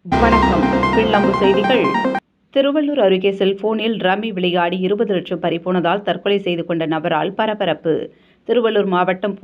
வணக்கம். பிள்ளம்பு செய்திகள். திருவள்ளூர் அருகே செல்போனில் ரம்மி விளையாடி 20 லட்சம் பறிபோனதால் தற்கொலை செய்து கொண்ட நபரால் பரபரப்பு. திருவள்ளூர் மாவட்டம்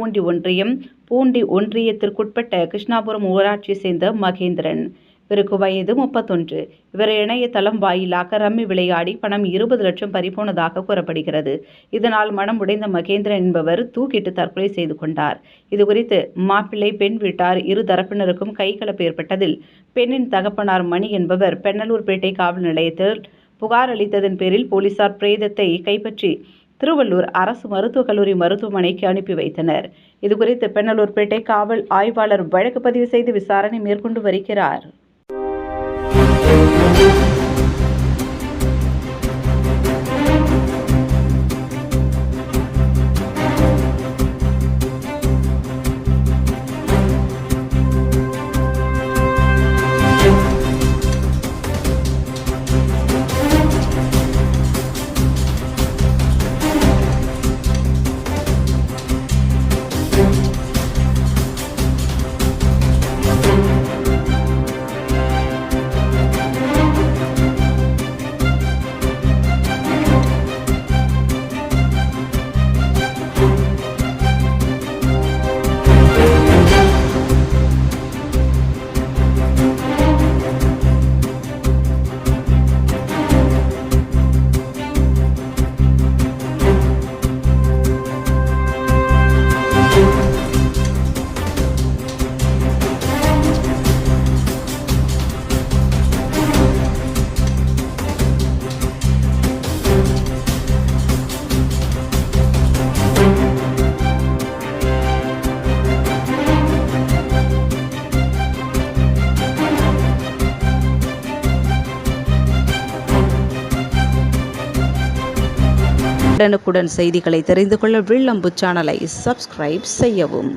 பூண்டி ஒன்றியத்திற்குட்பட்ட கிருஷ்ணாபுரம் ஊராட்சியை சேர்ந்த மகேந்திரன். இவருக்கு வயது 31. இவர் இணையதளம் வாயிலாக ரம்மி விளையாடி பணம் 20 லட்சம் பறிபோனதாக கூறப்படுகிறது. இதனால் மனம் உடைந்த மகேந்திரன் என்பவர் தூக்கிட்டு தற்கொலை செய்து கொண்டார். இதுகுறித்து மாப்பிள்ளை, பெண் வீட்டார் இரு தரப்பினருக்கும் கைகலப்பு ஏற்பட்டதில் பெண்ணின் தகப்பனார் மணி என்பவர் பெண்ணலூர்பேட்டை காவல் நிலையத்தில் புகார் அளித்ததன் பேரில் போலீசார் பிரேதத்தை கைப்பற்றி திருவள்ளூர் அரசு மருத்துவக் கல்லூரி மருத்துவமனைக்கு அனுப்பி வைத்தனர். இதுகுறித்து பெண்ணலூர்பேட்டை காவல் ஆய்வாளர் வழக்கு பதிவு செய்து விசாரணை மேற்கொண்டு வருகிறார். உடனுக்குடன் செய்திகளை தெரிந்து கொள்ள வில்லம்பு சேனலை சப்ஸ்கிரைப் செய்யவும்.